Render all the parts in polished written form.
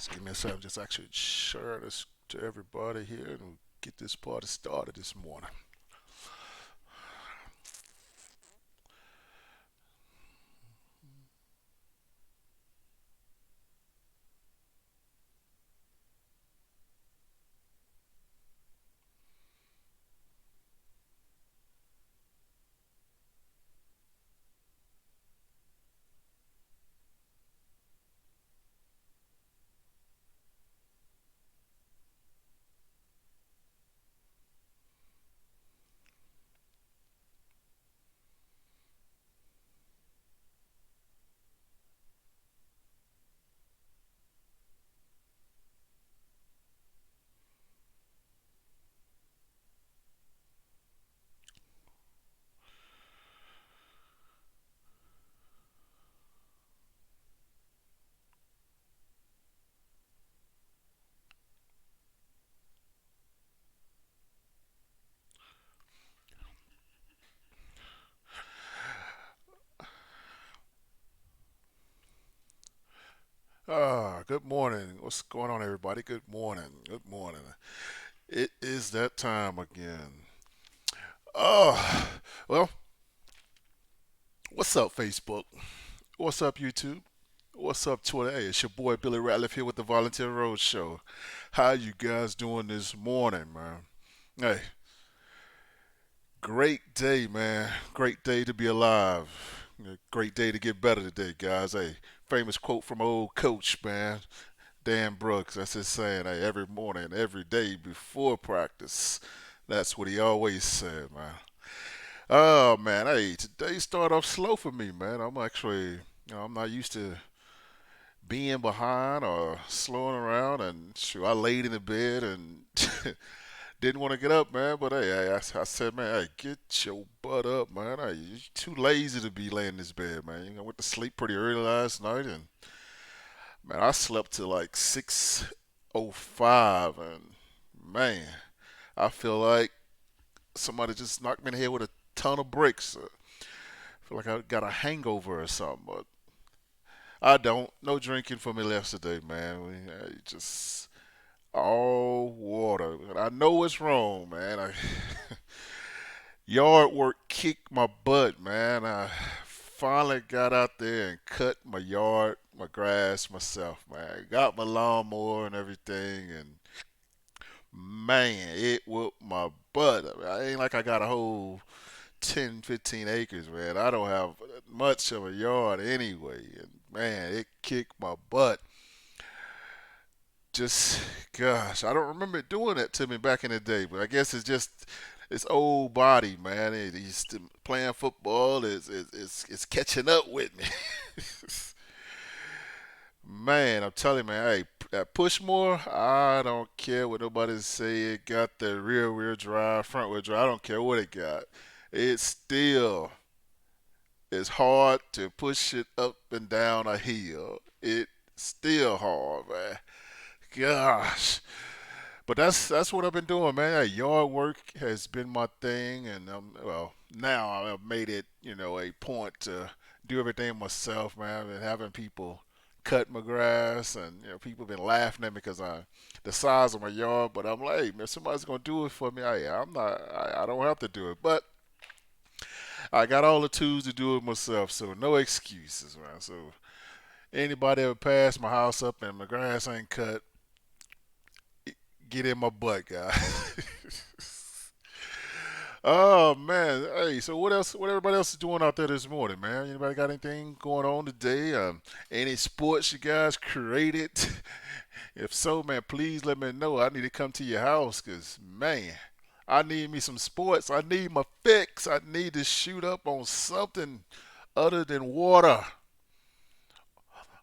Just give me a second. Just actually share this to everybody here and get this party started this morning. Good morning. What's going on, everybody? Good morning. Good morning. It is that time again. Oh, well, what's up, Facebook? What's up, YouTube? What's up, Twitter? Hey, it's your boy Billy Ratliff here with the Volunteer Road Show. How you guys doing this morning, man? Hey, great day, man. Great day to be alive. Great day to get better today, guys. Hey, famous quote from old coach, man. Dan Brooks. That's his saying. Hey, every morning, every day before practice. That's what he always said, man. Oh man, hey, today started off slow for me, man. I'm actually, I'm not used to being behind or slowing around, and shoot, I laid in the bed and didn't want to get up, man. But hey, I said, man, hey, get your butt up, man. Hey, you're too lazy to be laying in this bed, man. I went to sleep pretty early last night, and man, I slept till like 6:05, and man, I feel like somebody just knocked me in the head with a ton of bricks. I feel like I got a hangover or something, but I don't. No drinking for me yesterday, man. Just all water. And I know it's wrong, man. Yard work kicked my butt, man. I finally got out there and cut my yard, my grass myself, man. Got my lawnmower and everything, and man, it whooped my butt. I mean, I ain't like I got a whole 10, 15 acres, man. I don't have much of a yard anyway, and man, it kicked my butt. Just, gosh, I don't remember it doing that to me back in the day, but I guess it's just this old body, man. He's still playing football is catching up with me. Man, I'm telling you, man, hey, that push more, I don't care what nobody say. It got the rear wheel drive, front wheel drive. I don't care what it got. It still is hard to push it up and down a hill. It's still hard, man. Gosh. But that's what I've been doing, man. Yard work has been my thing, and well, now I've made it, a point to do everything myself, man. I've been having people cut my grass, and people been laughing at me because I the size of my yard. But I'm like, hey, man, somebody's gonna do it for me. I'm not. I don't have to do it, but I got all the tools to do it myself, so no excuses, man. So anybody ever pass my house up and my grass ain't cut, get in my butt, guys. Oh man, hey, so what else? What everybody else is doing out there this morning, man? Anybody got anything going on today? Any sports you guys created? If so, man, please let me know. I need to come to your house, cause man, I need me some sports. I need my fix. I need to shoot up on something other than water.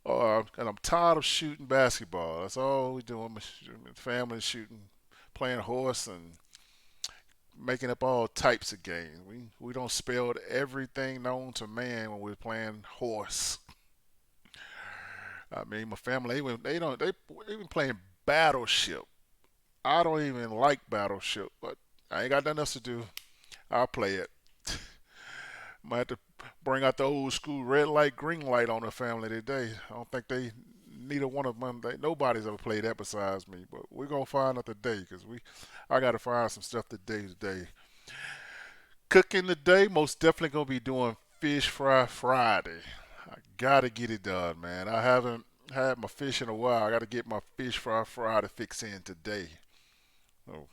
And I'm tired of shooting basketball. That's all we doing. My family shooting, playing horse, and making up all types of games. We don't spell everything known to man when we're playing horse. I mean, my family they don't they even playing Battleship. I don't even like Battleship, but I ain't got nothing else to do. I'll play it. Might have to bring out the old school red light, green light on the family today. I don't think they neither one of them. Nobody's ever played that besides me. But we're gonna find out today because I gotta find some stuff today. Today, cooking today. Most definitely gonna be doing fish fry Friday. I gotta get it done, man. I haven't had my fish in a while. I gotta get my fish fry Friday fix in today. So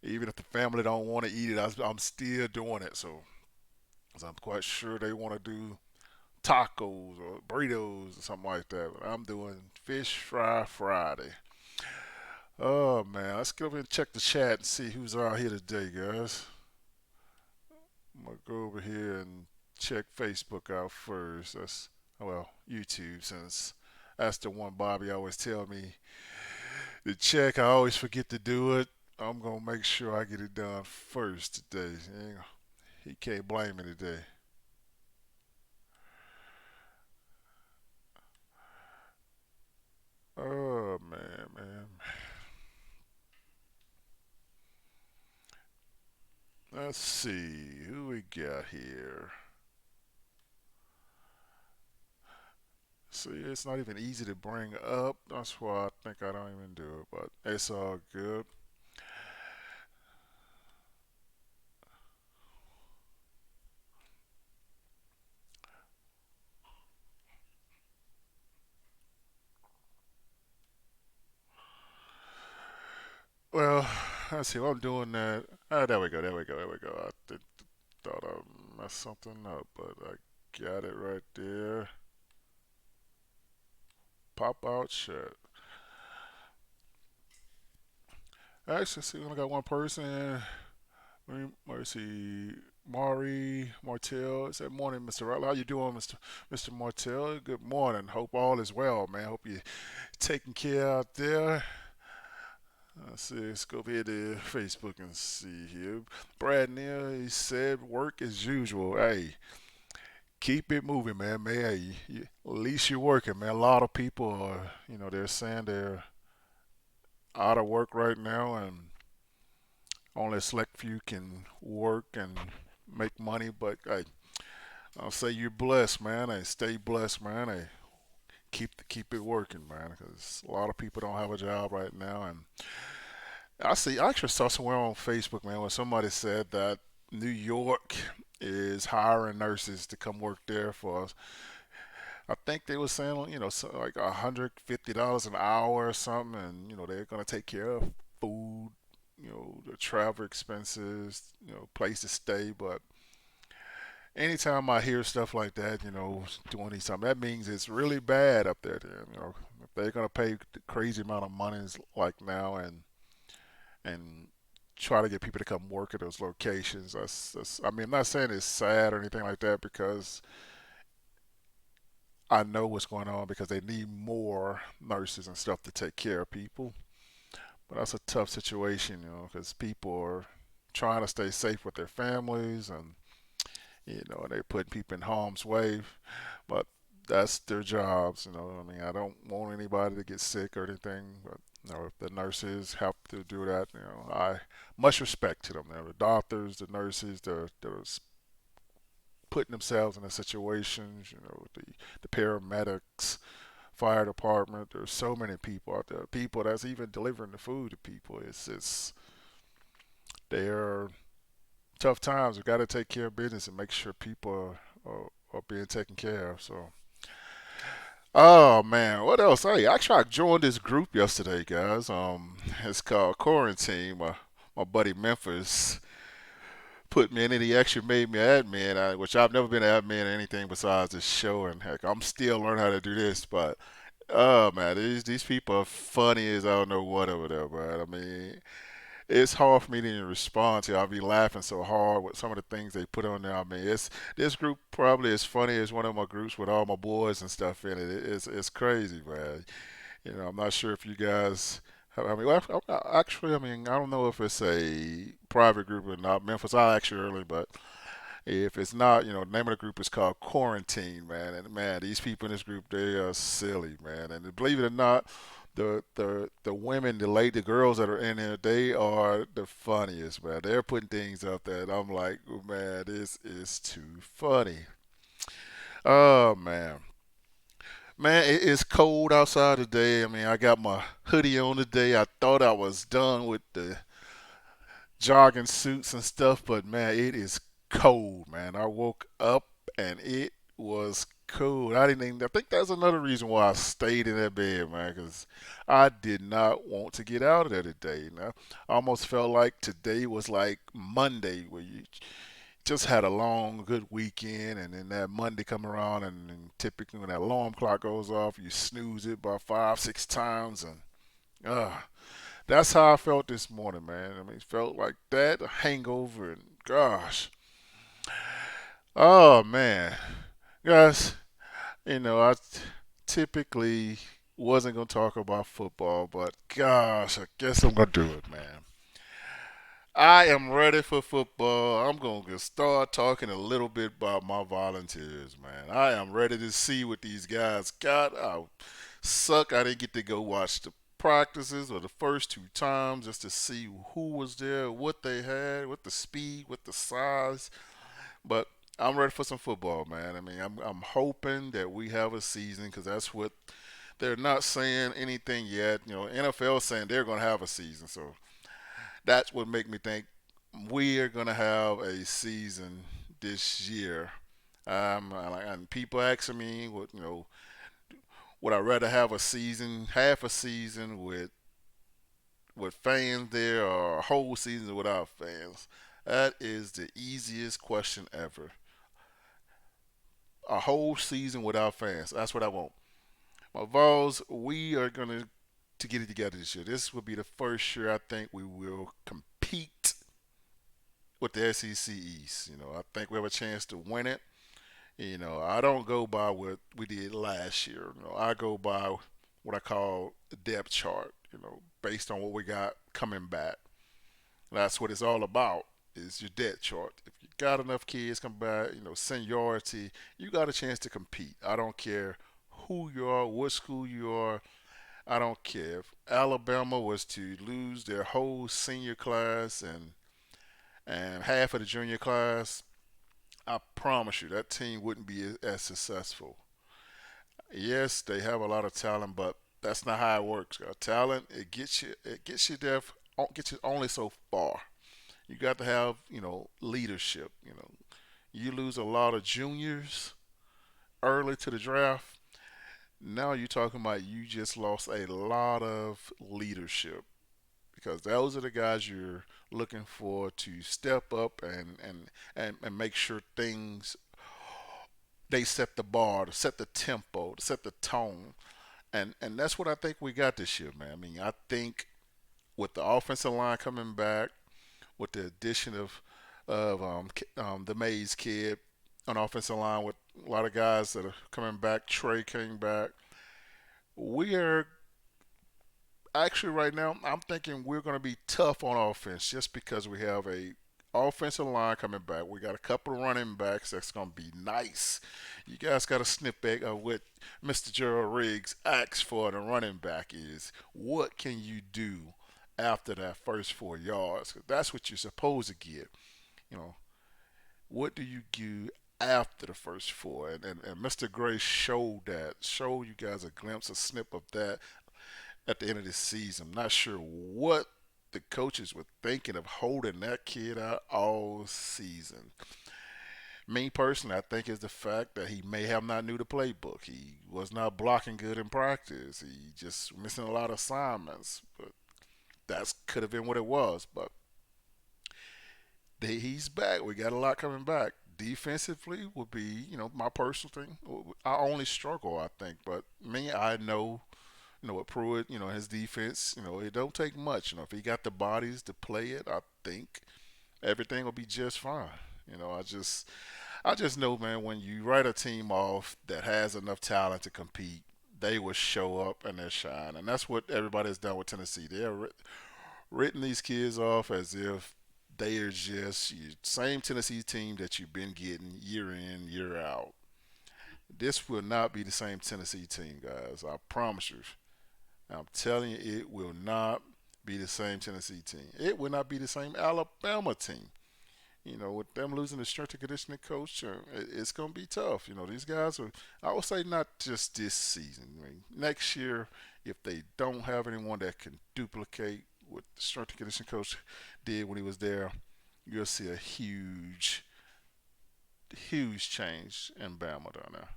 even if the family don't want to eat it, I'm still doing it. So 'cause I'm quite sure they want to do tacos or burritos or something like that. But I'm doing fish fry Friday. Oh man, let's go over and check the chat and see who's out here today, guys. I'm gonna go over here and check Facebook out first. That's well, YouTube since that's the one Bobby always tell me to check. I always forget to do it. I'm gonna make sure I get it done first today. He can't blame me today. Oh man, man. Let's see who we got here. See, it's not even easy to bring up. That's why I think I don't even do it, but it's all good. Well, let's see. While I'm doing that. There we go. There we go. There we go. Thought I messed something up, but I got it right there. Pop out chat. Actually, see, we only got one person. Let's see. Mari Martell. It said, "Morning, Mr. Ratliff. How you doing, Mr. Martell? Good morning. Hope all is well, man. Hope you taking care out there." Let's see. Let's go over here to Facebook and see here. Brad Neal, he said, "Work as usual. Hey, keep it moving, man. Hey, at least you're working, man. A lot of people are, they're saying they're out of work right now, and only a select few can work and make money. But hey, I'll say you're blessed, man. Hey, stay blessed, man. Hey, keep it working, man. Because a lot of people don't have a job right now, and I actually saw somewhere on Facebook, man, where somebody said that New York is hiring nurses to come work there for, I think they were saying, so like $150 an hour or something, and they're gonna take care of food, the travel expenses, place to stay. But anytime I hear stuff like that, doing these something, that means it's really bad up there. Then, if they're gonna pay the crazy amount of money like now, and try to get people to come work at those locations. I mean, I'm not saying it's sad or anything like that because I know what's going on because they need more nurses and stuff to take care of people. But that's a tough situation, because people are trying to stay safe with their families, and they're putting people in harm's way. But that's their jobs. I mean, I don't want anybody to get sick or anything, but if the nurses have to do that, I much respect to them. The doctors, the nurses, they're putting themselves in a situations. The paramedics, fire department. There's so many people out there. People that's even delivering the food to people. It's they're tough times. We got to take care of business and make sure people are being taken care of. So. Oh man, what else? Hey, actually, I joined this group yesterday, guys. It's called Quarantine. My buddy Memphis put me in it. He actually made me admin, which I've never been admin or anything besides this show. And heck, I'm still learning how to do this. But oh man, these people are funny as I don't know what over there, bro. I mean, it's hard for me to even respond to. I'll be laughing so hard with some of the things they put on there. I mean, it's this group probably as funny as one of my groups with all my boys and stuff in it. It's crazy, man. I'm not sure if you guys. I mean, actually, I mean, I don't know if it's a private group or not. Memphis, I asked you earlier, but if it's not, the name of the group is called Quarantine, man. And man, these people in this group, they are silly, man. And believe it or not, the women, the girls that are in here, they are the funniest, man. They're putting things up that I'm like, oh, man, this is too funny. Oh man. Man, it's cold outside today. I mean, I got my hoodie on today. I thought I was done with the jogging suits and stuff, but man, it is cold, man. I woke up and it was cold. I didn't even, I think that's another reason why I stayed in that bed, man, because I did not want to get out of there today. I almost felt like today was like Monday, where you just had a long, good weekend, and then that Monday come around, and typically when that alarm clock goes off, you snooze it about 5, 6 times, and uh, that's how I felt this morning, man. I mean, it felt like that, a hangover, and gosh, oh man, guys, I typically wasn't gonna talk about football, but gosh, I guess I'm gonna do it, man. I am ready for football. I'm going to start talking a little bit about my volunteers, man. I am ready to see what these guys got. I suck I didn't get to go watch the practices or the first 2 times just to see who was there, what they had, what the speed, what the size. But I'm ready for some football, man. I mean, I'm hoping that we have a season because that's what they're not saying anything yet. NFL saying they're going to have a season, so that's what make me think we are gonna have a season this year. And people asking me, would I rather have a season, half a season with fans there, or a whole season without fans? That is the easiest question ever. A whole season without fans. That's what I want. My Vols, we are gonna to get it together this year. This will be the first year I think we will compete with the SEC East. I think we have a chance to win it. I don't go by what we did last year. I go by what I call the depth chart. Based on what we got coming back. That's what it's all about. Is your depth chart. If you got enough kids come back, seniority, you got a chance to compete. I don't care who you are, what school you are. I don't care if Alabama was to lose their whole senior class and half of the junior class. I promise you that team wouldn't be as successful. Yes, they have a lot of talent, but that's not how it works. Talent it gets you there, gets you only so far. You got to have leadership. You lose a lot of juniors early to the draft. Now you're talking about you just lost a lot of leadership because those are the guys you're looking for to step up and make sure things they set the bar, to set the tempo, to set the tone, and that's what I think we got this year, man. I mean, I think with the offensive line coming back, with the addition of the Mays kid on offensive line, with a lot of guys that are coming back, Trey came back. We are actually right now. I'm thinking we're going to be tough on offense just because we have a offensive line coming back. We got a couple of running backs that's going to be nice. You guys got a snippet of what Mr. Gerald Riggs asks for the running back is what can you do after that first 4 yards? 'Cause that's what you're supposed to get. You know, what do you do after the first four? And Mr. Gray showed you guys a glimpse, a snip of that at the end of the season. I'm not sure what the coaches were thinking of holding that kid out all season. Me personally, I think is the fact that he may have not knew the playbook. He was not blocking good in practice. He just missing a lot of assignments. But that could have been what it was. But he's back. We got a lot coming back. Defensively would be, my personal thing. I only struggle, I think. But me, I know with Pruitt, his defense, it don't take much. If he got the bodies to play it, I think everything will be just fine. I just know, man, when you write a team off that has enough talent to compete, they will show up and they shine. And that's what everybody has done with Tennessee. They have written these kids off as if they are just your same Tennessee team that you've been getting year in, year out. This will not be the same Tennessee team, guys. I promise you. I'm telling you, it will not be the same Tennessee team. It will not be the same Alabama team. with them losing the strength and conditioning coach, it's going to be tough. These guys are, I would say, not just this season. I mean, next year, if they don't have anyone that can duplicate what the strength and conditioning coach did when he was there, you'll see a huge, huge change in Bama down there.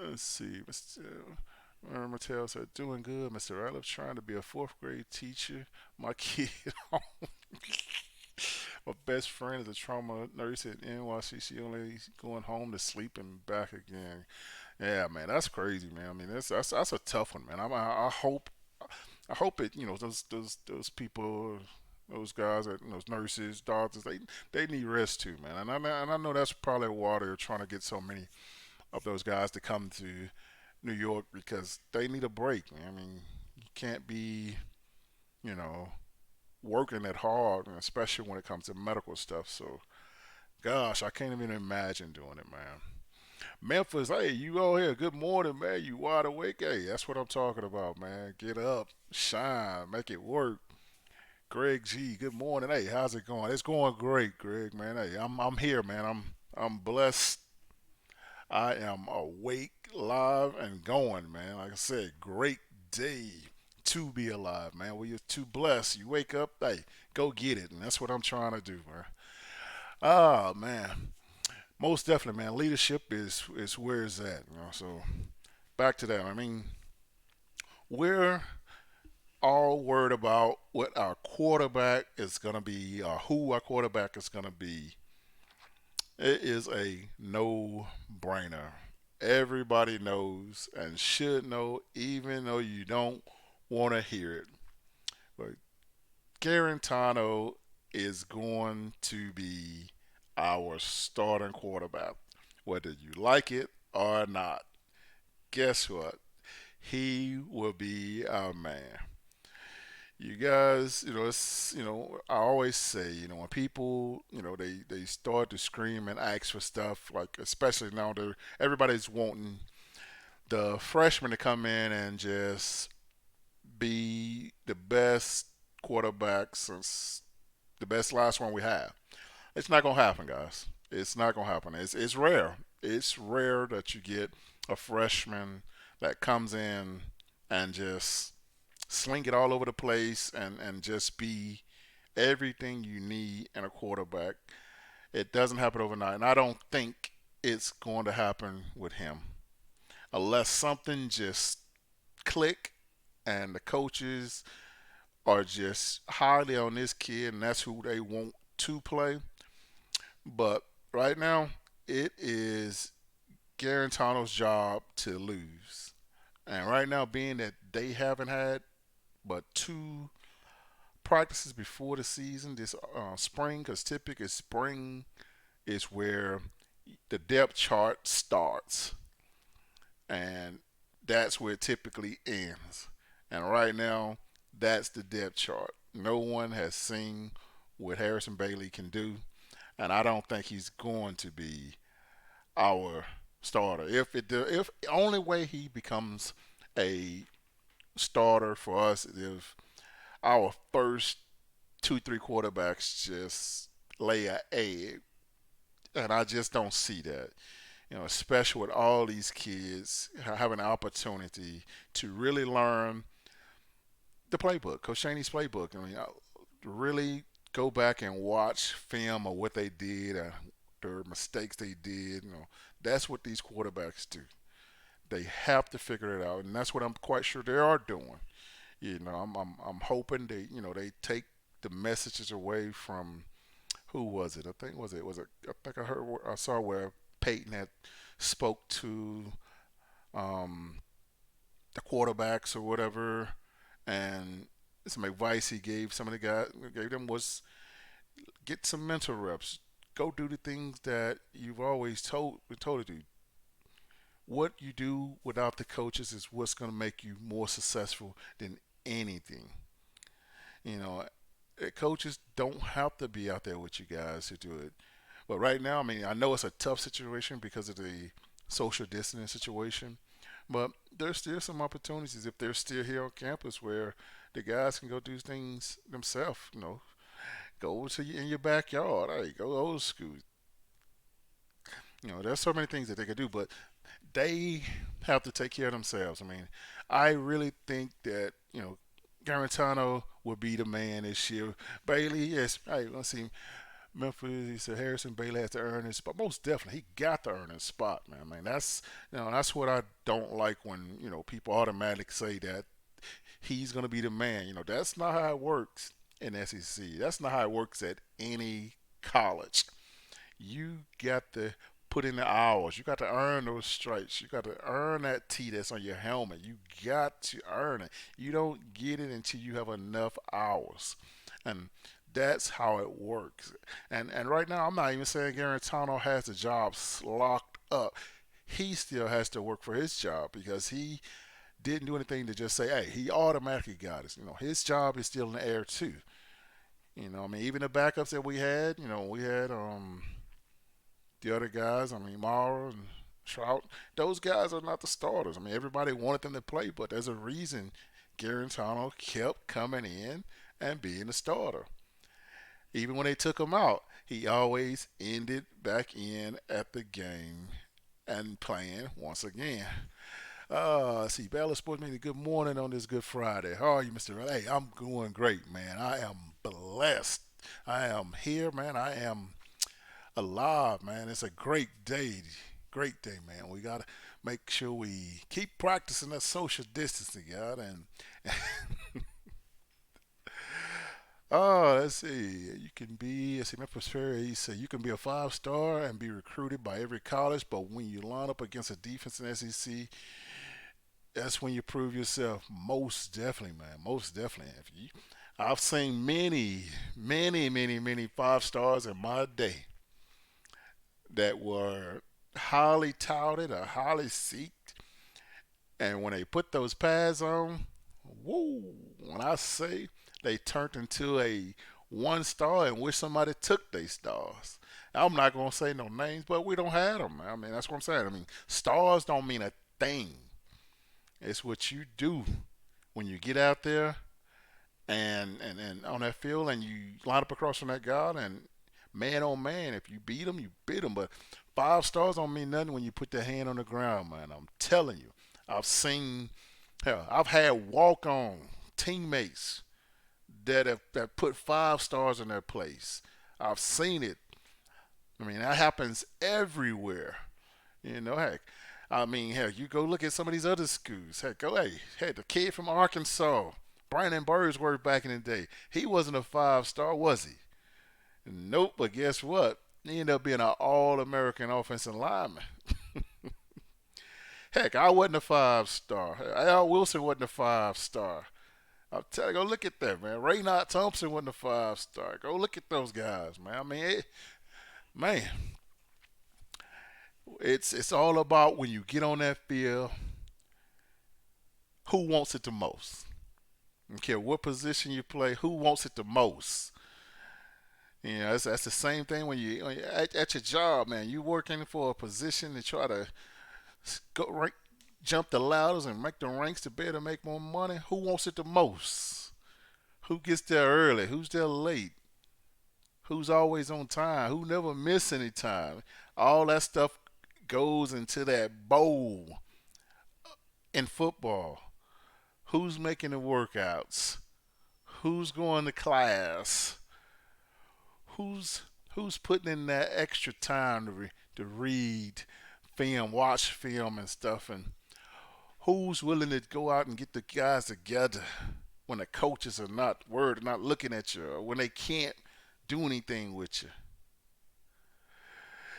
Let's see, Mr. Mattel said, doing good, Mr. Ratliff, trying to be a fourth grade teacher. My kid, my best friend is a trauma nurse at NYC. Only going home to sleep and back again. Yeah, man, that's crazy, man. I mean, that's a tough one, man. I hope it. Those people, those guys, those nurses, doctors, they need rest too, man. And I know that's probably why they're trying to get so many of those guys to come to New York because they need a break, man. I mean, you can't be, you know, working that hard, especially when it comes to medical stuff. So, gosh, I can't even imagine doing it, man. Memphis, hey, you all here. Good morning, man. You wide awake? Hey, that's what I'm talking about, man. Get up, shine, make it work. Greg G, good morning. Hey, how's it going? It's going great, Greg, man. Hey, I'm here, man. I'm blessed. I am awake, live, and going, man. Like I said, great day to be alive, man. When you're too blessed, you wake up, hey, go get it, and that's what I'm trying to do, man. Ah, man, most definitely, man. Leadership is where it's at, So back to that. I mean, we're all worried about what our quarterback is gonna be, or who our quarterback is gonna be. It is a no-brainer. Everybody knows and should know, even though you don't want to hear it. But Garantano is going to be our starting quarterback, whether you like it or not. Guess what? He will be our man. You guys, I always say, when people, they start to scream and ask for stuff, like especially now, everybody's wanting the freshmen to come in and just be the best quarterback since the best last one we have. It's not gonna happen, guys. It's not gonna happen. It's rare. It's rare that you get a freshman that comes in and just sling it all over the place and just be everything you need in a quarterback. It doesn't happen overnight, and I don't think it's going to happen with him unless something just click and the coaches are just highly on this kid and that's who they want to play. But right now, it is Garantano's job to lose. And right now, being that they haven't had but two practices before the season this spring, because typically spring is where the depth chart starts, and that's where it typically ends. And right now, that's the depth chart. No one has seen what Harrison Bailey can do, and I don't think he's going to be our starter. If the only way he becomes a starter for us is if our first 2, 3 quarterbacks just lay an egg, and I just don't see that. Especially with all these kids having an opportunity to really learn the playbook, Coach Shaney's playbook. I mean, really go back and watch film of what they did, their mistakes they did. That's what these quarterbacks do. They have to figure it out, and that's what I'm quite sure they are doing. I'm hoping they take the messages away from who was it? I think was it I think I saw where Peyton had spoke to um, the quarterbacks or whatever, and some advice he gave some of the guys gave them was get some mental reps. Go do the things that you've always been told to do. What you do without the coaches is what's going to make you more successful than anything. You know, coaches don't have to be out there with you guys to do it. But right now, I mean, I know it's a tough situation because of the social distancing situation, but there's still some opportunities if they're still here on campus where The guys can go do things themselves. Go to in your backyard. Hey, go old school. There's so many things that they could do, but they have to take care of themselves. I mean, I really think that Garantano will be the man this year. Bailey, yes. Hey, let's see. Memphis, he said Harrison Bailey has to earn his spot. Most definitely, he got to earn his spot, man. I mean, that's what I don't like when people automatically say that he's gonna be the man. That's not how it works in SEC. That's not how it works at any college. You got to put in the hours. You got to earn those stripes. You got to earn that T that's on your helmet. You got to earn it. You don't get it until you have enough hours. And that's how it works. And right now, I'm not even saying Garantano has the job locked up. He still has to work for his job because he didn't do anything to just say, hey, he automatically got it. His job is still in the air too. I mean, even the backups that we had the other guys. I mean, Mara and Trout. Those guys are not the starters. I mean, everybody wanted them to play, but there's a reason Garantano kept coming in and being the starter. Even when they took him out, he always ended back in at the game and playing once again. Let's see, Bella Sports Media, good morning on this Good Friday. How are you, Mr. Hey, I'm doing great, man. I am blessed. I am here, man. I am alive, man. It's a great day. Great day, man. We got to make sure we keep practicing that social distancing, God. And let's see. You can be, let's see, Memphis Ferry, he said, you can be a five-star and be recruited by every college, but when you line up against a defense in SEC, that's when you prove yourself. Most definitely, man. Most definitely. I've seen many, many, many, many five stars in my day that were highly touted or highly seeked, and when they put those pads on, woo! When I say they turned into a one star and wish somebody took their stars. I'm not gonna say no names, but we don't have them. I mean, that's what I'm saying. I mean, stars don't mean a thing. It's what you do when you get out there and on that field and you line up across from that guy and man on man, if you beat them, you beat them. But five stars don't mean nothing when you put the hand on the ground, man. I'm telling you. I've seen, hell, I've had walk on teammates that put five stars in their place. I've seen it. I mean, that happens everywhere. Heck, I mean, heck, you go look at some of these other schools. Heck, hey, the kid from Arkansas, Brandon Birdsworth back in the day, he wasn't a five star, was he? Nope, but guess what? He ended up being an All American offensive lineman. Heck, I wasn't a five star. Al Wilson wasn't a five star. I'll tell you, go look at that, man. Raynard Thompson wasn't a five star. Go look at those guys, man. I mean, man, it's all about when you get on that field, who wants it the most. I don't care what position you play, who wants it the most. That's the same thing when you at your job, man. You working for a position to try to go right, jump the ladders and make the ranks to be able to make more money. Who wants it the most? Who gets there early? Who's there late? Who's always on time? Who never miss any time? All that stuff goes into that bowl in football. Who's making the workouts? Who's going to class? Who's who's putting in that extra time to read film, watch film and stuff, and who's willing to go out and get the guys together when the coaches are not worried, not looking at you, or when they can't do anything with you.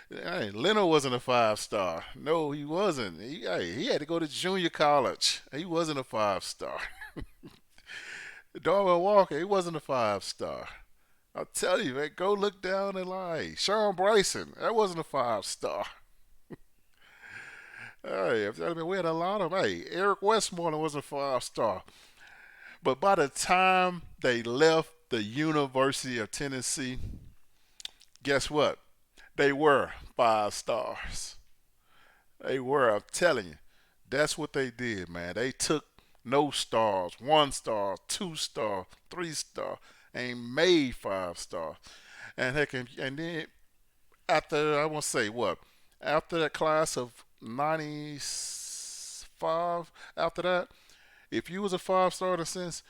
Hey, Leno wasn't a five star. No, he wasn't. He had to go to junior college. He wasn't a five star. Darwin Walker, he wasn't a five star. I'll tell you, man, go look down the line. Sean Bryson, that wasn't a five star. Hey, I mean, we had a lot of them. Hey, Eric Westmoreland was a five star. But by the time they left the University of Tennessee, guess what? They were five stars. They were. I'm telling you, that's what they did, man. They took No stars, 1 star, 2 star, 3 star, ain't made 5 star. And heck, and then after I want to say what, after that class of '95, after that, if you was a 5 star in a sense,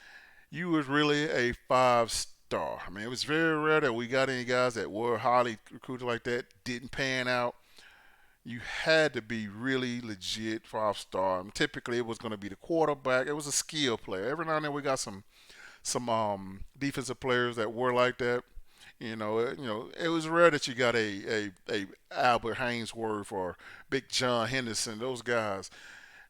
you was really a 5 star. I mean, it was very rare that we got any guys that were highly recruited like that didn't pan out. You had to be really legit 5 star. And typically, it was going to be the quarterback. It was a skill player. Every now and then, we got some defensive players that were like that. It was rare that you got a Albert Hainsworth or Big John Henderson. Those guys,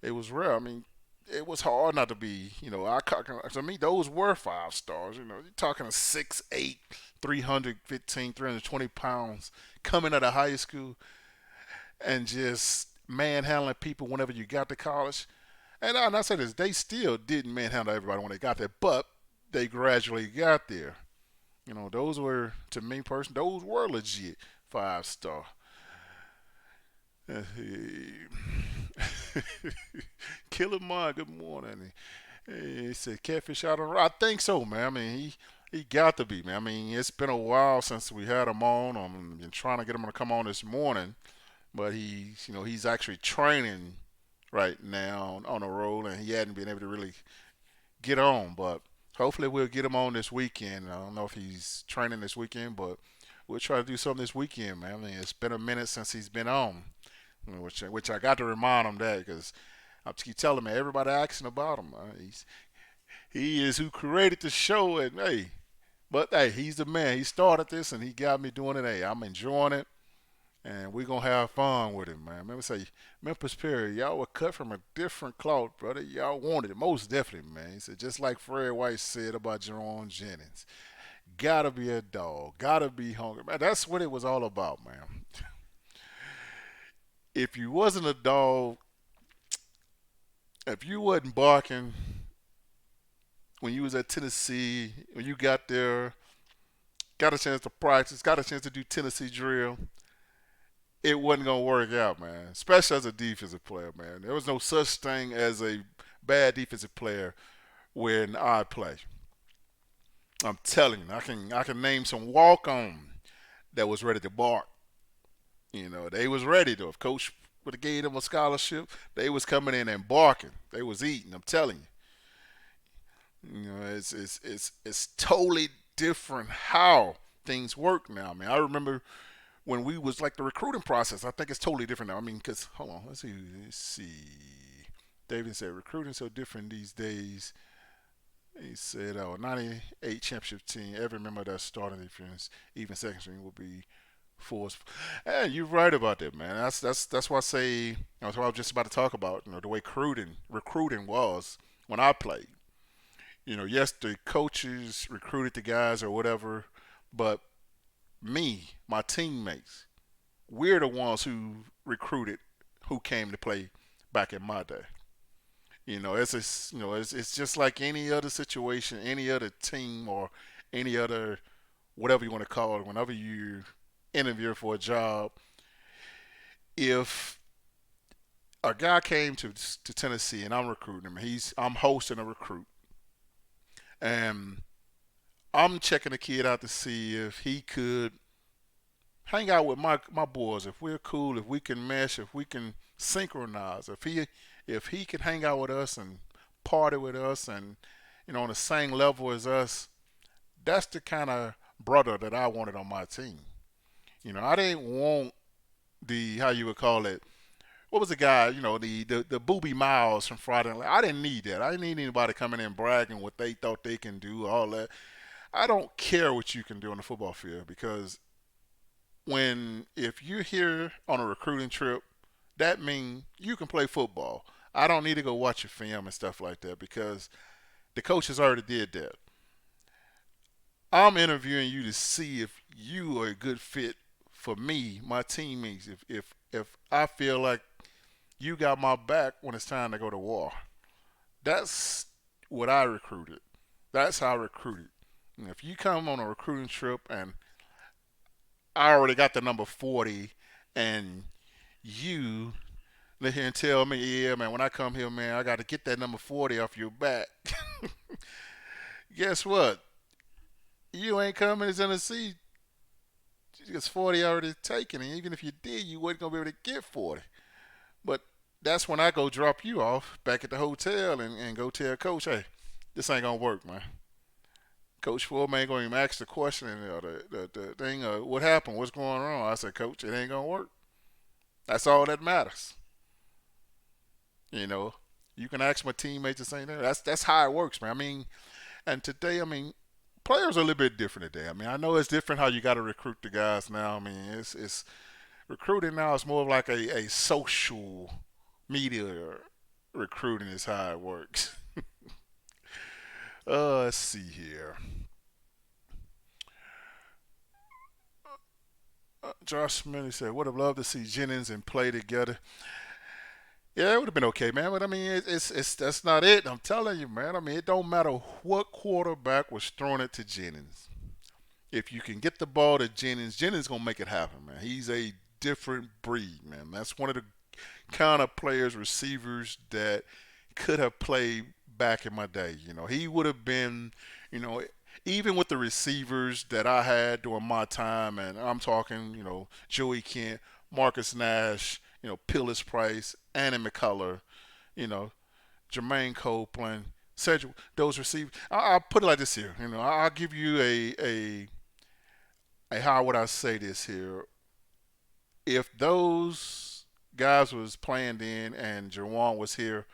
it was rare. I mean, it was hard not to be. To me, those were 5 stars. You're talking a 6'8", 315, 320 pounds coming out of high school and just manhandling people whenever you got to college. And I say this, they still didn't manhandle everybody when they got there, but they gradually got there. Those were, to me personally, those were legit 5 star. Killer Mine, good morning. He said catfish out on. I think so, man. I mean, he got to be, man. I mean, it's been a while since we had him on. I'm been trying to get him to come on this morning, but he's actually training right now on the road, and he hadn't been able to really get on. But hopefully, we'll get him on this weekend. I don't know if he's training this weekend, but we'll try to do something this weekend, man. I mean, it's been a minute since he's been on, which I got to remind him that because I keep telling him everybody asking about him. He is who created the show, and but hey, he's the man. He started this, and he got me doing it. Hey, I'm enjoying it, and we're gonna have fun with it, man. Remember, say Memphis Perry, y'all were cut from a different cloth, brother. Y'all wanted it most definitely, man. He said just like Fred White said about Jerome Jennings, gotta be a dog, gotta be hungry, man. That's what it was all about, man. If you wasn't a dog, if you wasn't barking when you was at Tennessee, when you got there, got a chance to practice, got a chance to do Tennessee drill, it wasn't gonna work out, man. Especially as a defensive player, man. There was no such thing as a bad defensive player when I play. I'm telling you, I can name some walk on that was ready to bark. They was ready to. If coach would have gave them a scholarship, they was coming in and barking. They was eating. I'm telling you. It's totally different how things work now, man. I remember when we was like the recruiting process. I think it's totally different now. I mean, cause hold on, let's see. Let's see. David said recruiting so different these days. He said, "Oh, 98 championship team. Every member that starting defense, even second string, will be forced." Hey, you're right about that, man. That's why I say. That's what I was just about to talk about. The way recruiting was when I played. Yes, the coaches recruited the guys or whatever, but my teammates, we're the ones who recruited who came to play back in my day. It's just like any other situation, any other team or any other whatever you want to call it. Whenever you interview for a job, if a guy came to Tennessee and I'm recruiting him, I'm hosting a recruit, and I'm checking the kid out to see if he could hang out with my boys, if we're cool, if we can mesh, if we can synchronize, if he can hang out with us and party with us and on the same level as us, that's the kind of brother that I wanted on my team. I didn't want the how you would call it. What was the guy? The booby miles from Friday Night. I didn't need that. I didn't need anybody coming in bragging what they thought they can do, all that. I don't care what you can do on the football field because if you're here on a recruiting trip, that means you can play football. I don't need to go watch your film and stuff like that because the coaches already did that. I'm interviewing you to see if you are a good fit for me, my teammates. If I feel like you got my back when it's time to go to war. That's what I recruited. That's how I recruited. And if you come on a recruiting trip and I already got the number 40 and you Let here and tell me, yeah, man, when I come here, man, I got to get that number 40 off your back. Guess what? You ain't coming to Tennessee because 40 already taken. And even if you did, you wasn't going to be able to get 40. But that's when I go drop you off back at the hotel and go tell Coach, hey, this ain't going to work, man. Coach Foreman ain't going to even ask the question or the thing, what happened, what's going on. I said, Coach, it ain't going to work. That's all that matters. You know, you can ask my teammates the same thing. That's how it works, man. I mean, and today, I mean, players are a little bit different today. I mean, I know it's different how you got to recruit the guys now. I mean, it's recruiting now is more of like a social media recruiting is how it works. Let's see here. Josh Smith said, "Would have loved to see Jennings and play together." Yeah, it would have been okay, man. But I mean, it's that's not it. I'm telling you, man. I mean, it don't matter what quarterback was throwing it to Jennings. If you can get the ball to Jennings, Jennings gonna make it happen, man. He's a different breed, man. That's one of the kind of players, receivers that could have played back in my day. You know, he would have been, you know, even with the receivers that I had during my time, and I'm talking, you know, Joey Kent, Marcus Nash, you know, Pillis Price, Andy McCullough, you know, Jermaine Copeland, Cedric, those receivers. I'll put it like this here. You know, I'll give you a how would I say this here? If those guys was playing then and Jawan was here,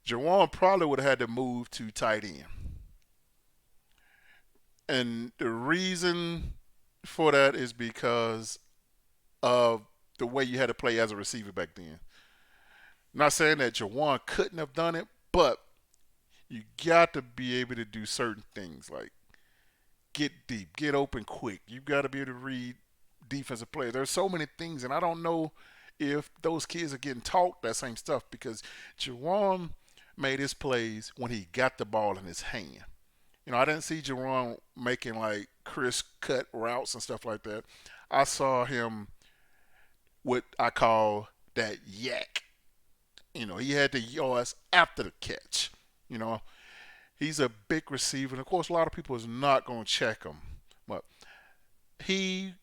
Jawan probably would have had to move to tight end. And the reason for that is because of the way you had to play as a receiver back then. I'm not saying that Jawan couldn't have done it, but you got to be able to do certain things like get deep, get open quick. You got to be able to read defensive players. There's so many things, and I don't know if those kids are getting taught that same stuff because Jawan made his plays when he got the ball in his hand. You know, I didn't see Jerome making like Chris cut routes and stuff like that. I saw him what I call that yak. You know, he had the yards after the catch. You know, he's a big receiver. And of course, a lot of people is not going to check him. But he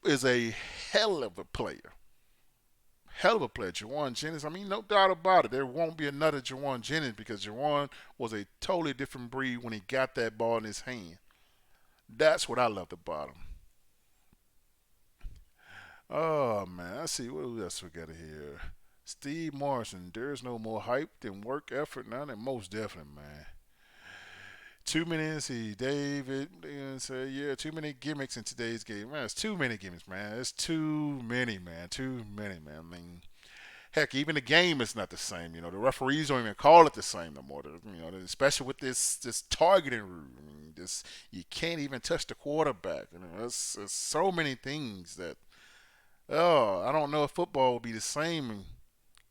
is a hell of a player. Hell of a player. Jawan Jennings, I mean, no doubt about it. There won't be another Jawan Jennings because Jawan was a totally different breed when he got that ball in his hand. That's what I loved about him. Oh, man. I see. What else we got here? Steve Morrison. There's no more hype than work effort. None, and most definitely, man. Too many. See, David say, yeah, too many gimmicks in today's game. Man, it's too many gimmicks, man. It's too many, man. Too many, man. I mean, heck, even the game is not the same. You know, the referees don't even call it the same no more. You know, especially with this targeting rule. I mean, this you can't even touch the quarterback. You know, it's so many things that. Oh, I don't know if football would be the same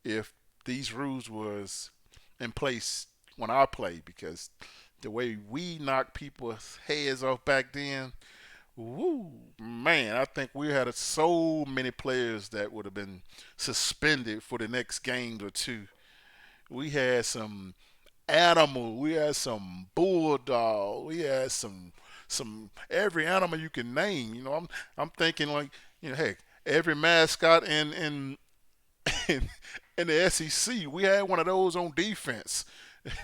if these rules was in place when I played because the way we knocked people's heads off back then, woo, man, I think we had so many players that would have been suspended for the next game or two. We had some animal, we had some bulldog, we had some every animal you can name. You know, I'm thinking like, you know, heck, every mascot in, in the SEC, we had one of those on defense.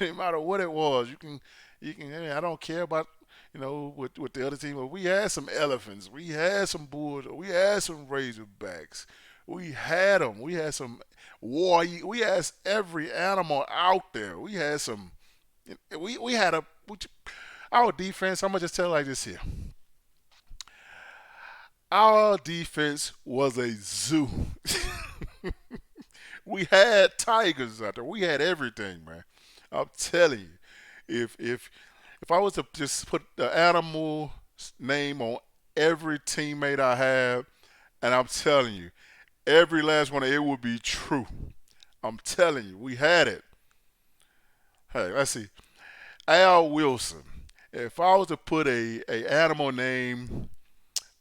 No matter what it was, you can. I don't care about with the other team. But we had some elephants, we had some bulls, we had some razorbacks, we had them. We had some warrior. We had every animal out there. We had some. We had our defense. I'm gonna just tell it like this here. Our defense was a zoo. We had tigers out there. We had everything, man. I'm telling you, if I was to just put the animal name on every teammate I have, and I'm telling you, every last one of it would be true. I'm telling you, we had it. Hey, let's see. Al Wilson. If I was to put a animal name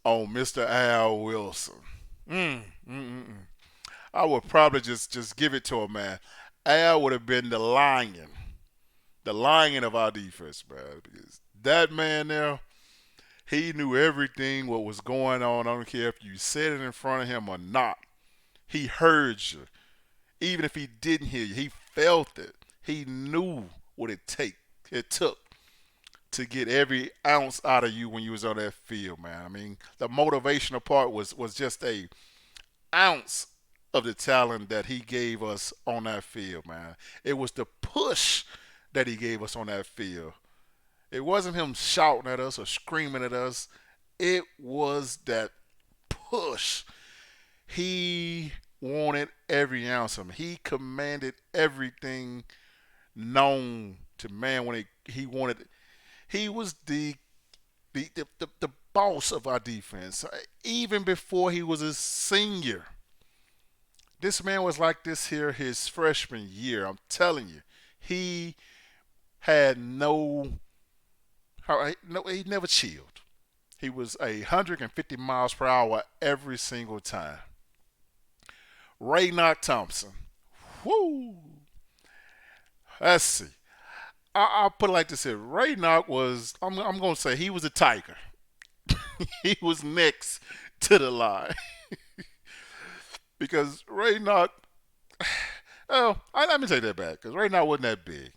on Mr. Al Wilson, mm, mm, mm, mm. I would probably just give it to him, man. Al would have been the lion of our defense, man. Because that man there, he knew everything what was going on. I don't care if you said it in front of him or not. He heard you. Even if he didn't hear you, he felt it. He knew what it took to get every ounce out of you when you was on that field, man. I mean, the motivational part was just a ounce of the talent that he gave us on that field, man. It was the push that he gave us on that field. It wasn't him shouting at us or screaming at us. It was that push. He wanted every ounce of him. He commanded everything known to man when he wanted. He was the boss of our defense. Even before he was a senior, this man was like this here his freshman year. I'm telling you, he had no, he never chilled. He was 150 miles per hour every single time. Ray Knock Thompson. Whoo! Let's see. I'll put it like this here. Ray Knock was, I'm going to say he was a tiger. He was next to the line. Because Ray Knock, oh, let me take that back. Because Ray Knock wasn't that big.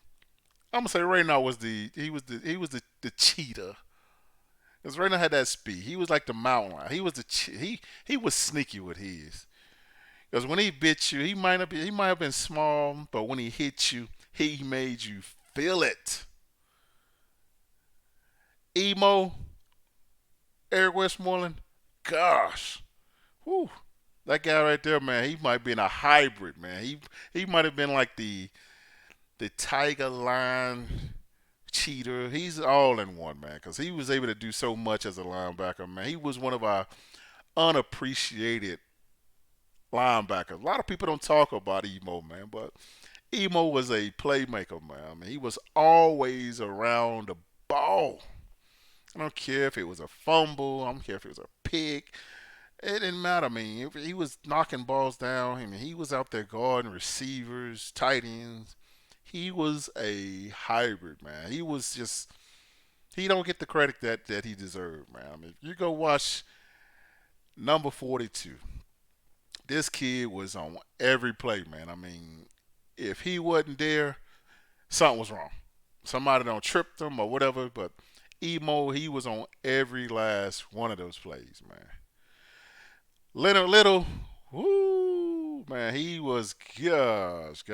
I'm gonna say Ray Knox was the cheetah. Because Ray Knox had that speed. He was like the mountain lion. He was he was sneaky with his. Because when he bit you, he might have been small, but when he hit you, he made you feel it. Emo, Eric Westmoreland, gosh, whew, that guy right there, man, he might have been a hybrid, man. He might have been like the tiger lion cheater. He's all in one, man, because he was able to do so much as a linebacker, man. He was one of our unappreciated linebackers. A lot of people don't talk about Emo, man, but Emo was a playmaker, man. I mean, he was always around the ball. I don't care if it was a fumble. I don't care if it was a pick. It didn't matter. I mean, he was knocking balls down. I mean, he was out there guarding receivers, tight ends. He was a hybrid, man. He was just he don't get the credit that he deserved, man. I mean, if you go watch number 42, this kid was on every play, man. I mean, if he wasn't there, something was wrong. Somebody don't tripped him or whatever, but Emo, he was on every last one of those plays, man. Leonard Little, woo, man, he was gosh.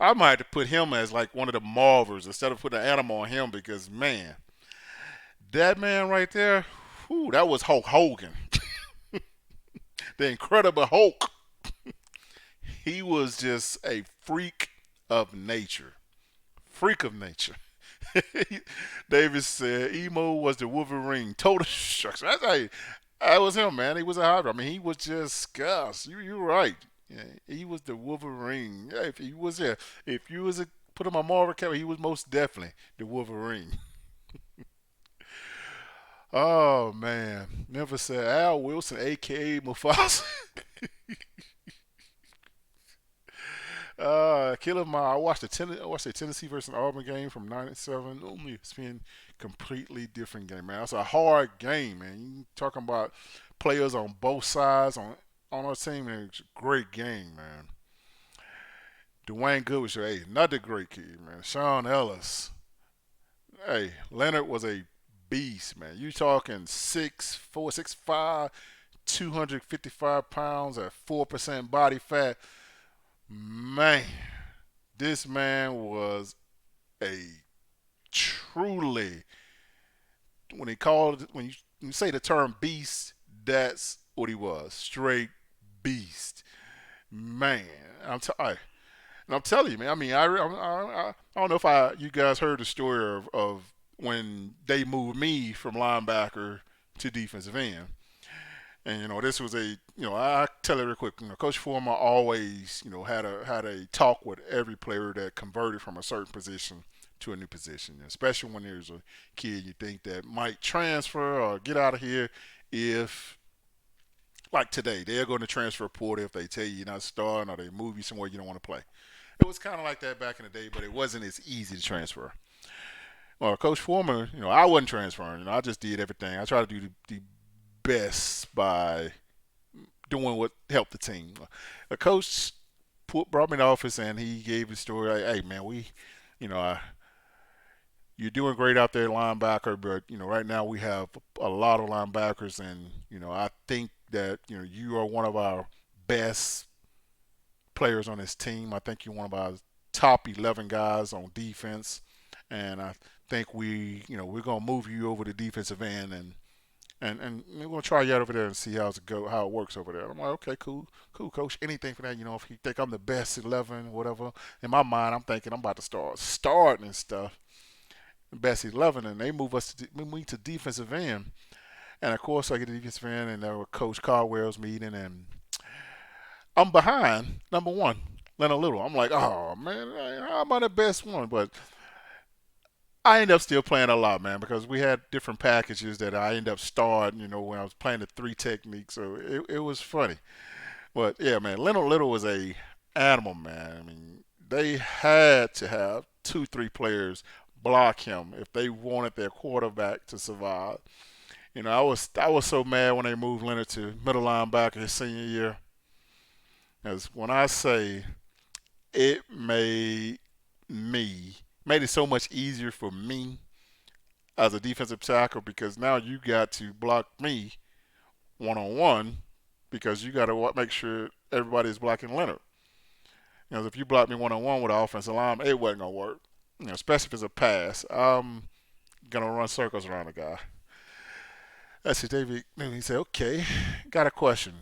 I might have to put him as like one of the Marvels instead of putting an animal on him because man, that man right there, whoo, that was Hulk Hogan, the Incredible Hulk. He was just a of nature, freak of nature. Davis said Emo was the Wolverine, total destruction. That was him, man. He was a hybrid. I mean, he was just Gus. You're right. Yeah, he was the Wolverine. Yeah, if he was there, if you was a put him on Marvel character, he was most definitely the Wolverine. Oh man, never said Al Wilson, aka Mufasa. Killer My. I watched the Tennessee versus Auburn game from '97. Only it's been completely different game, man. It's a hard game, man. You talking about players on both sides on our team, and it's a great game, man. Dwayne Good was hey, another great kid, man. Sean Ellis. Hey, Leonard was a beast, man. You talking 6'4", 6'5", 255 pounds at 4% body fat. Man, this man was a truly when you say the term beast, that's what he was. Straight beast. Man, and I'm telling you, man. I mean, I don't know if you guys heard the story of when they moved me from linebacker to defensive end. And this was I tell it real quick. Coach Foreman always had a talk with every player that converted from a certain position to a new position, especially when there's a kid you think that might transfer or get out of here if like today, they're going to transfer portal if they tell you you're not starting or they move you somewhere you don't want to play. It was kind of like that back in the day, but it wasn't as easy to transfer. Well, Coach Foreman, I wasn't transferring. I just did everything. I tried to do the best by doing what helped the team. A coach brought me in the office and he gave a story. Like, hey man, you know, you're doing great out there, linebacker, but right now we have a lot of linebackers, and I think that you are one of our best players on this team. I think you're one of our top 11 guys on defense, and I think we're gonna move you over to defensive end, and we're gonna try you out over there and see how it works over there. I'm like, okay, cool, coach. Anything for that, if you think I'm the best 11, whatever. In my mind, I'm thinking I'm about to start starting and stuff. Best 11, and they move me to defensive end, and of course I get to defensive end, and there was Coach Caldwell's meeting, and I'm behind number one, Leonard Little. I'm like, oh man, how am I the best one? But I end up still playing a lot, man, because we had different packages that I end up starting, when I was playing the three techniques. So it was funny. But yeah, man, Leonard Little was a animal, man. I mean, they had to have two, three players block him if they wanted their quarterback to survive. I was so mad when they moved Leonard to middle linebacker his senior year. Because when I say it made it so much easier for me as a defensive tackle because now you got to block me one on one because you got to make sure everybody is blocking Leonard. If you block me one on one with an offensive line, it wasn't gonna work. Especially if it's a pass, I'm gonna run circles around the guy. That's it, David. And he said, "Okay, got a question.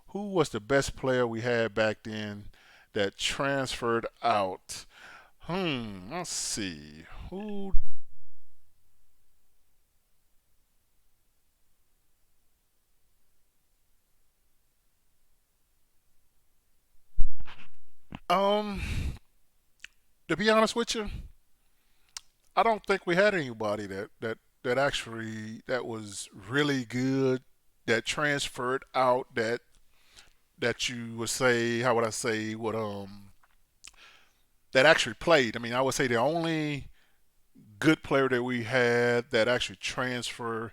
Who was the best player we had back then that transferred out?" Let's see. Who? Um, to be honest with you, I don't think we had anybody that actually that was really good that transferred out that you would say how would I say what that actually played. I mean, I would say the only good player that we had that actually transferred,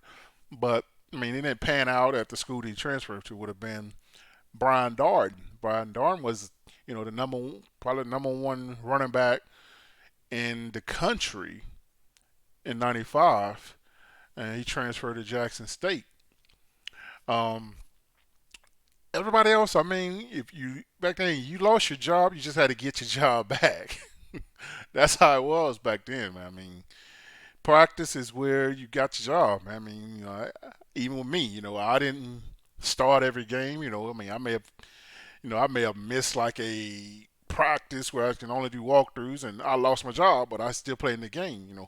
but I mean, it didn't pan out at the school he transferred to would have been Brian Darden. Brian Darden was, the probably the number one running back in the country in '95, and he transferred to Jackson State. Um, Everybody else, I mean, if you back then you lost your job, you just had to get your job back. That's how it was back then, man. I mean, practice is where you got your job. Man. I mean, even with me, I didn't start every game. I mean, I may have missed like a practice where I can only do walkthroughs, and I lost my job, but I still played in the game.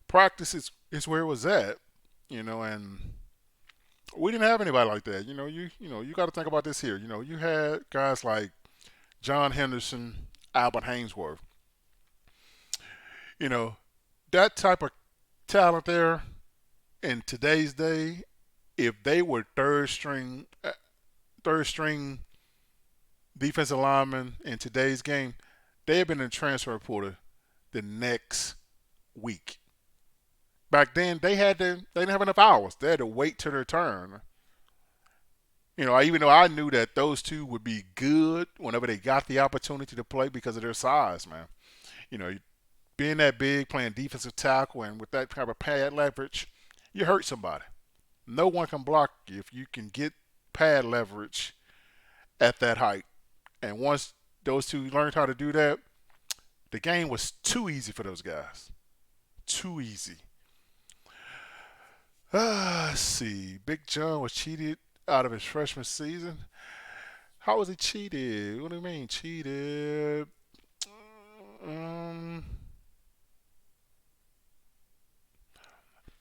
Practice is where it was at. And we didn't have anybody like that. You got to think about this here. You had guys like John Henderson, Albert Hainsworth. You know, that type of talent there in today's day, if they were third string defensive linemen in today's game, they have been in transfer portal the next week. Back then, they didn't have enough hours. They had to wait till their turn. Even though I knew that those two would be good whenever they got the opportunity to play because of their size, man. You know, being that big, playing defensive tackle, and with that kind of pad leverage, you hurt somebody. No one can block you if you can get pad leverage at that height. And once those two learned how to do that, the game was too easy for those guys. Too easy. Let's see. Big John was cheated out of his freshman season. How was he cheated? What do you mean cheated? Um,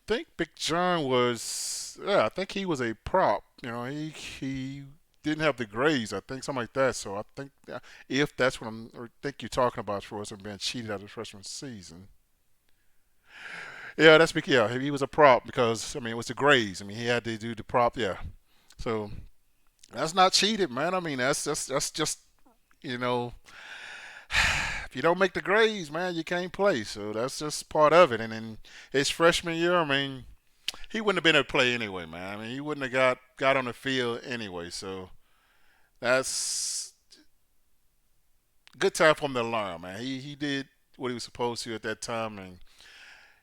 think Big John was. Yeah, I think he was a prop. He didn't have the grades. I think something like that. So I think if that's what I think you're talking about for us and being cheated out of his freshman season. Yeah, yeah. He was a prop because I mean it was the grades. I mean he had to do the prop. Yeah. So That's not cheated, man. I mean, that's just you know, if you don't make the grades, man, you can't play. So that's just part of it. And then his freshman year, I mean, he wouldn't have been able to play anyway, man. I mean, he wouldn't have got on the field anyway. So that's good time for him to learn, man. He did what he was supposed to at that time, and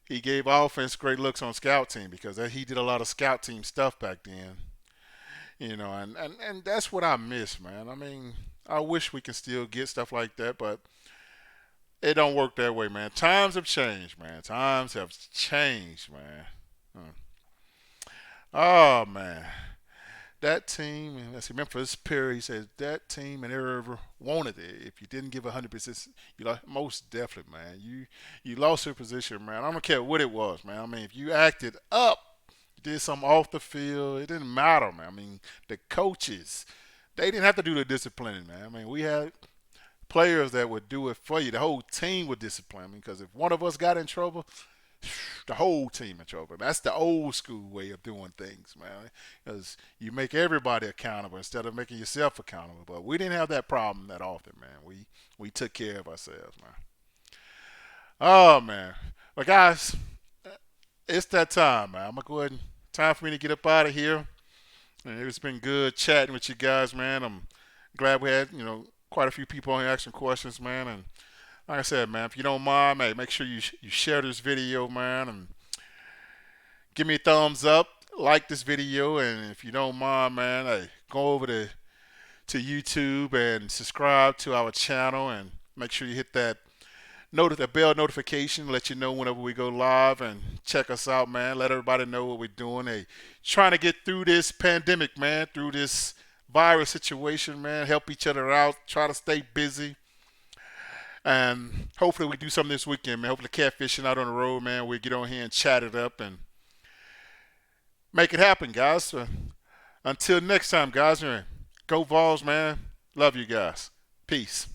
he gave offense great looks on scout team because he did a lot of scout team stuff back then. And that's what I miss, man. I mean, I wish we can still get stuff like that, but it don't work that way, man. Times have changed, man. Times have changed, man. Hmm. Oh man, that team. And let's see, Memphis Perry says that team and ever wanted it. If you didn't give 100%, you lost. Most definitely, man. You lost your position, man. I don't care what it was, man. I mean, if you acted up, you did something off the field, it didn't matter, man. I mean, the coaches, they didn't have to do the disciplining, man. I mean, we had players that would do it for you. The whole team would discipline me because if one of us got in trouble, the whole team in trouble. That's the old school way of doing things, man. Because you make everybody accountable instead of making yourself accountable. But we didn't have that problem that often, man. We took care of ourselves, man. Oh man. But guys, it's that time, man. I'm gonna go ahead and time for me to get up out of here. And it's been good chatting with you guys, man. I'm glad we had, quite a few people on here asking questions, man. And like I said, man, if you don't mind, hey, make sure you share this video, man, and give me a thumbs up, like this video, and if you don't mind, man, hey, go over to YouTube and subscribe to our channel, and make sure you hit that bell notification, let you know whenever we go live, and check us out, man. Let everybody know what we're doing. Hey, trying to get through this pandemic, man, through this virus situation, man. Help each other out. Try to stay busy. And hopefully we do something this weekend, man. Hopefully catfishing out on the road, man. We get on here and chat it up and make it happen, guys. So, until next time, guys, go Vols, man. Love you guys. Peace.